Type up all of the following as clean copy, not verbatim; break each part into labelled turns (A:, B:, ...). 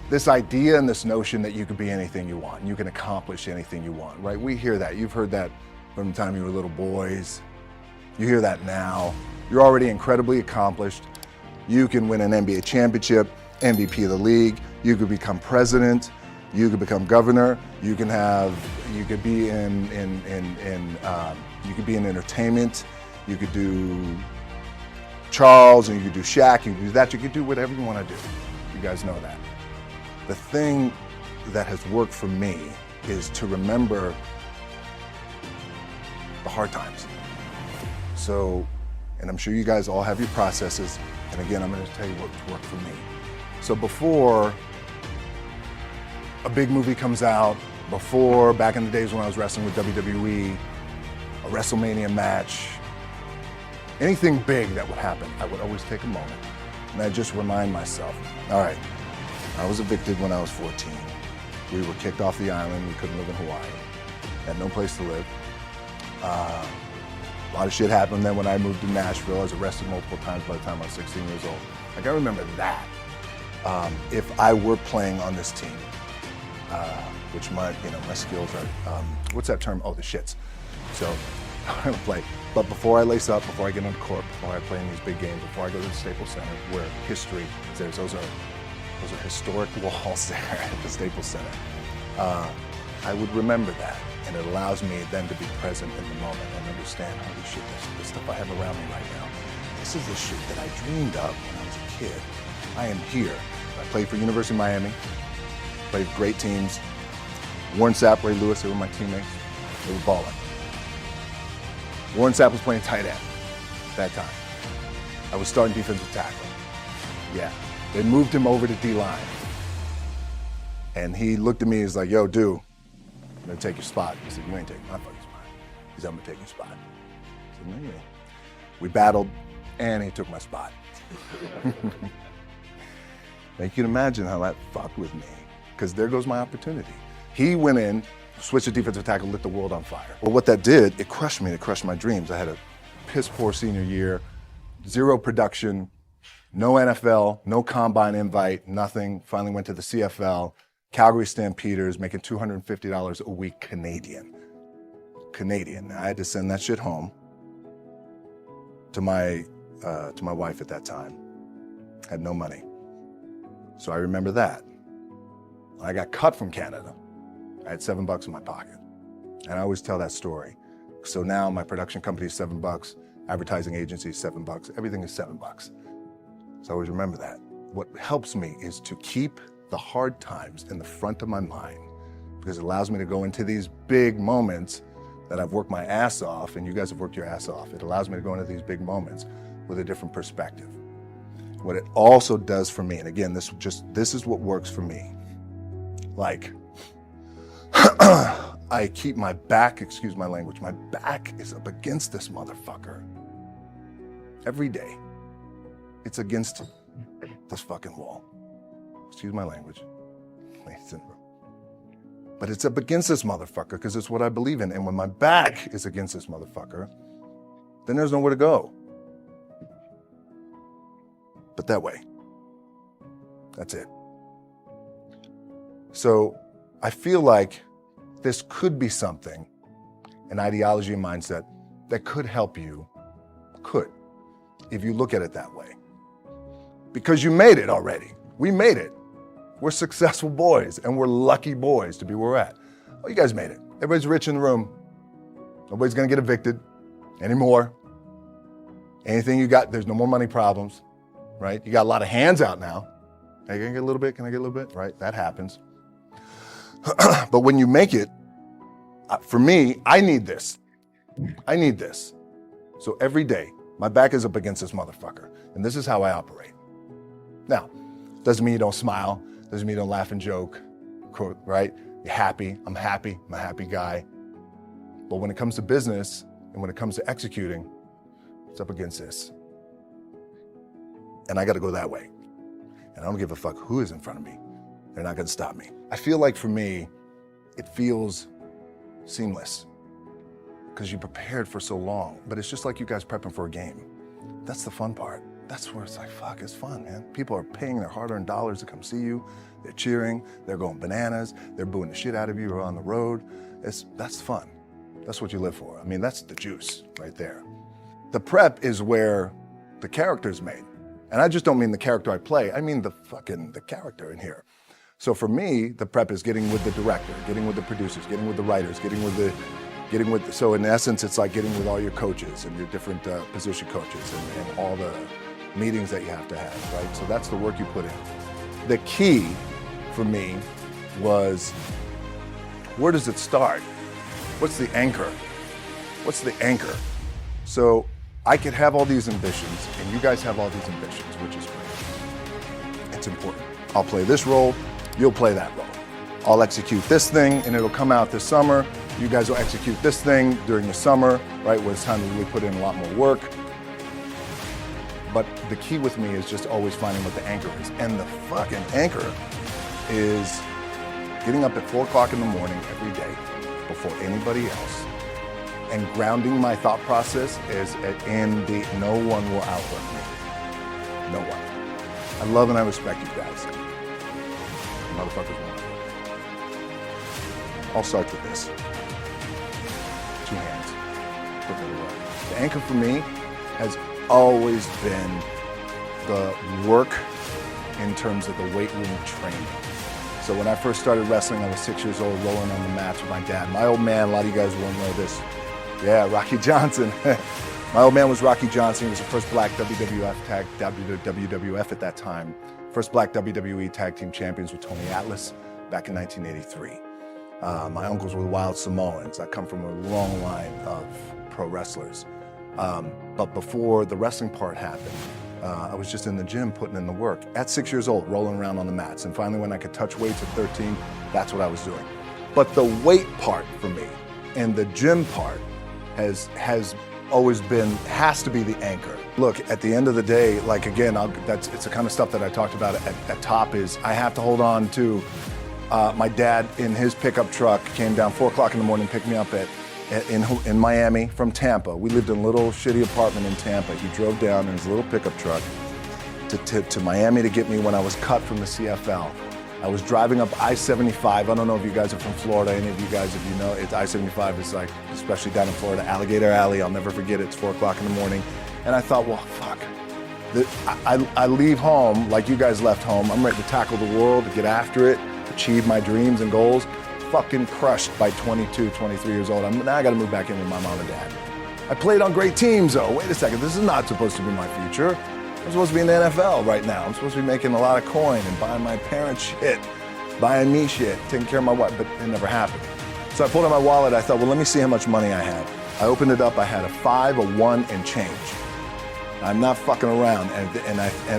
A: this idea and this notion that you could be anything you want, and you can accomplish anything you want, right? We hear that. You've heard that from the time you were little boys. You hear that now. You're already incredibly accomplished. You can win an NBA championship, MVP of the league. You could become president. You could become governor. You could be in entertainment. You could do Charles, and you could do Shaq. You could do that. You could do whatever you want to do. You guys know that. The thing that has worked for me is to remember the hard times. So, and I'm sure you guys all have your processes. And again, I'm going to tell you what's worked for me. So before a big movie comes out, before, back in the days when I was wrestling with WWE, a WrestleMania match, anything big that would happen, I would always take a moment and I just remind myself, all right, I was evicted when I was 14. We were kicked off the island. We couldn't live in Hawaii. Had no place to live. A lot of shit happened. Then when I moved to Nashville, I was arrested multiple times by the time I was 16 years old. Like, I remember that. If I were playing on this team, which my skills are, what's that term? Oh, the shits. So I'm gonna play. But before I lace up, before I get on the court, before I play in these big games, before I go to the Staples Center, where history is there, those are historic walls there at the Staples Center. I would remember that, and it allows me then to be present in the moment and understand, holy shit, this stuff I have around me right now. This is the shit that I dreamed of when I was a kid. I am here. I played for University of Miami, played great teams. Warren Sapp, Ray Lewis, they were my teammates. They were balling. Warren Sapp was playing tight end at that time. I was starting defensive tackle. Yeah. They moved him over to D-line. And he looked at me, he's like, yo, dude, I'm gonna take your spot. He said, you ain't taking my fucking spot. He said, I'm gonna take your spot. I said, no, you ain't. We battled, and he took my spot. Now you can imagine how that fucked with me, because there goes my opportunity. He went in, switched to defensive tackle, lit the world on fire. Well, what that did, it crushed me, it crushed my dreams. I had a piss poor senior year, zero production, no NFL, no combine invite, nothing. Finally went to the CFL, Calgary Stampeders, making $250 a week Canadian. Now, I had to send that shit home to my wife at that time. Had no money. So I remember that. When I got cut from Canada, I had $7 in my pocket. And I always tell that story. So now my production company is $7, advertising agency is $7, everything is $7. So I always remember that. What helps me is to keep the hard times in the front of my mind, because it allows me to go into these big moments that I've worked my ass off, and you guys have worked your ass off. It allows me to go into these big moments with a different perspective. What it also does for me, and again, this is what works for me. Like, I keep my back, excuse my language, my back is up against this motherfucker. Every day, it's against this fucking wall. Excuse my language. But it's up against this motherfucker because it's what I believe in. And when my back is against this motherfucker, then there's nowhere to go. But that way. That's it. So I feel like this could be something, an ideology and mindset that could help you, if you look at it that way. Because you made it already. We made it. We're successful boys, and we're lucky boys to be where we're at. Oh, you guys made it. Everybody's rich in the room. Nobody's gonna get evicted anymore. Anything you got, there's no more money problems, right? You got a lot of hands out now. Hey, can I get a little bit? Can I get a little bit? Right, that happens. But when you make it, for me, I need this. I need this. So every day, my back is up against this motherfucker, and this is how I operate. Now, doesn't mean you don't smile, doesn't mean you don't laugh and joke, right? You're happy, I'm a happy guy. But when it comes to business, and when it comes to executing, it's up against this. And I gotta go that way. And I don't give a fuck who is in front of me. They're not gonna stop me. I feel like for me, it feels seamless because you prepared for so long, but it's just like you guys prepping for a game. That's the fun part. that's where it's like, fuck, it's fun, man. People are paying their hard-earned dollars to come see you. They're cheering, they're going bananas, they're booing the shit out of you or on the road. That's fun. That's what you live for. I mean, that's the juice right there. The prep is where the character's made. And I just don't mean the character I play, I mean the character in here. So for me, the prep is getting with the director, getting with the producers, getting with the writers, so in essence, it's like getting with all your coaches and your different position coaches and all the meetings that you have to have, right? So that's the work you put in. The key for me was, where does it start? What's the anchor? What's the anchor? So I could have all these ambitions and you guys have all these ambitions, which is great. It's important. I'll play this role, you'll play that role. I'll execute this thing and it'll come out this summer. You guys will execute this thing during the summer, right, where it's time to really put in a lot more work. But the key with me is just always finding what the anchor is. And the fucking anchor is getting up at 4 o'clock in the morning every day before anybody else and grounding my thought process is no one will outwork me. No one. I love and I respect you guys. Motherfuckers won't. I'll start with this. 2 hands. The anchor for me has always been the work in terms of the weight room training. So when I first started wrestling, I was 6 years old, rolling on the mats with my dad. My old man, a lot of you guys won't know this. Yeah, Rocky Johnson. My old man was Rocky Johnson. He was the first black WWF at that time. First black WWE tag team champions with Tony Atlas back in 1983. My uncles were the Wild Samoans. I come from a long line of pro wrestlers. But before the wrestling part happened, I was just in the gym putting in the work. At 6 years old, rolling around on the mats. And finally, when I could touch weights at 13, that's what I was doing. But the weight part for me and the gym part has always to be the anchor. Look, at the end of the day, like again, it's the kind of stuff that I talked about at top is I have to hold on to my dad in his pickup truck came down 4 o'clock in the morning, picked me up in Miami from Tampa. We lived in a little shitty apartment in Tampa. He drove down in his little pickup truck to Miami to get me when I was cut from the CFL. I was driving up I-75. I don't know if you guys are from Florida, any of you guys, if you know, it's I-75 is like, especially down in Florida, Alligator Alley. I'll never forget it. It's 4 o'clock in the morning. And I thought, well, fuck. I leave home like you guys left home. I'm ready to tackle the world, to get after it, achieve my dreams and goals. Fucking crushed by 22, 23 years old. Now I gotta move back in with my mom and dad. I played on great teams though. Wait a second, this is not supposed to be my future. I'm supposed to be in the NFL right now. I'm supposed to be making a lot of coin and buying my parents shit, buying me shit, taking care of my wife, but it never happened. So I pulled out my wallet, I thought, well, let me see how much money I had. I opened it up, I had a 5, a 1, and change. I'm not fucking around, and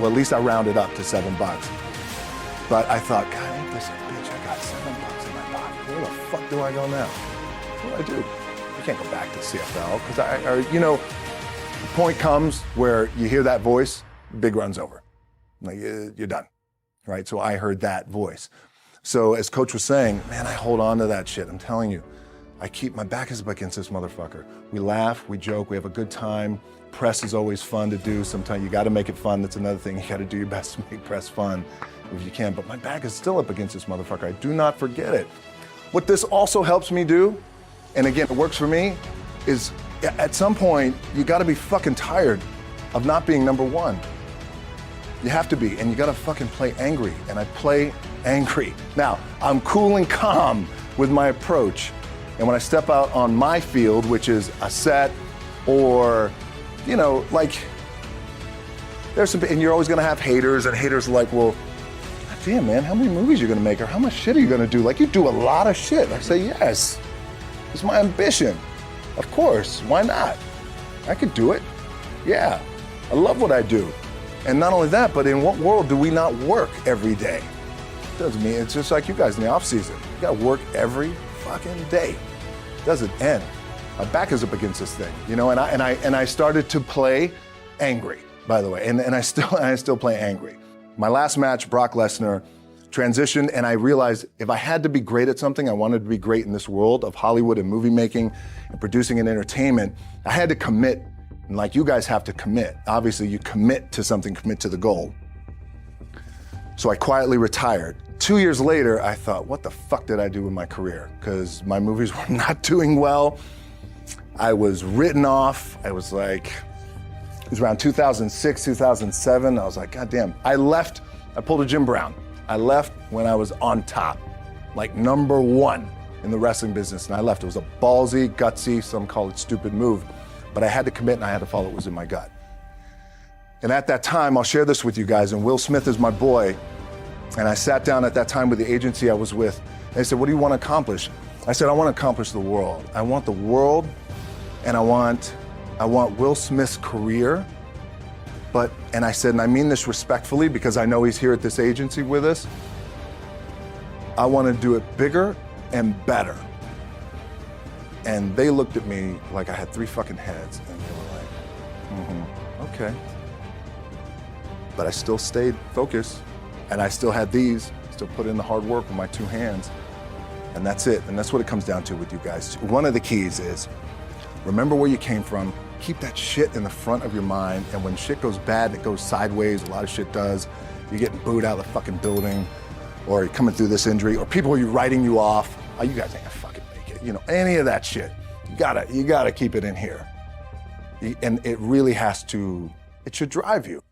A: well, at least I rounded up to $7. But I thought, God, ain't this a bitch? I got $7 in my pocket. Where the fuck do I go now? What do I do? I can't go back to CFL, because the point comes where you hear that voice, big run's over. Like, you're done, right? So I heard that voice. So as Coach was saying, man, I hold on to that shit. I'm telling you, my back is up against this motherfucker. We laugh, we joke, we have a good time. Press is always fun to do. Sometimes you gotta make it fun. That's another thing. You gotta do your best to make press fun if you can. But my back is still up against this motherfucker. I do not forget it. What this also helps me do, and again, it works for me, is at some point, you gotta be fucking tired of not being number one. You have to be, and you gotta fucking play angry, and I play angry. Now, I'm cool and calm with my approach, and when I step out on my field, which is a set, or, like, there's some, and you're always gonna have haters, and haters are like, well, damn, man, how many movies are you gonna make, or how much shit are you gonna do? Like, you do a lot of shit. I say, yes, it's my ambition. Of course, why not? I could do it. Yeah, I love what I do. And not only that, but in what world do we not work every day? Doesn't mean, it's just like you guys in the off season. You gotta work every fucking day. Doesn't end. My back is up against this thing, and I started to play angry, by the way, and I still play angry. My last match, Brock Lesnar, transitioned, and I realized if I had to be great at something, I wanted to be great in this world of Hollywood and movie making and producing and entertainment, I had to commit And like you guys have to commit. Obviously you commit to something, commit to the goal. So I quietly retired. 2 years later, I thought, what the fuck did I do with my career? Because my movies were not doing well. I was written off. I was like, it was around 2006, 2007. I was like, God damn. I left, I pulled a Jim Brown. I left when I was on top, like #1 in the wrestling business, and I left. It was a ballsy, gutsy, some call it stupid move, but I had to commit and I had to follow what was in my gut. And at that time, I'll share this with you guys, and Will Smith is my boy, and I sat down at that time with the agency I was with, and they said, what do you want to accomplish? I said, I want to accomplish the world. I want the world, and I want Will Smith's career, and I said, and I mean this respectfully because I know he's here at this agency with us, I want to do it bigger and better. And they looked at me like I had 3 fucking heads, and they were like, okay. But I still stayed focused, and I still had still put in the hard work with my 2 hands, and that's it. And that's what it comes down to with you guys. One of the keys is, remember where you came from, keep that shit in the front of your mind, and when shit goes bad, it goes sideways, a lot of shit does, you're getting booed out of the fucking building, or you're coming through this injury, or people are writing you off, oh, you guys ain't gonna fucking make it, any of that shit. You gotta keep it in here. And it really it should drive you.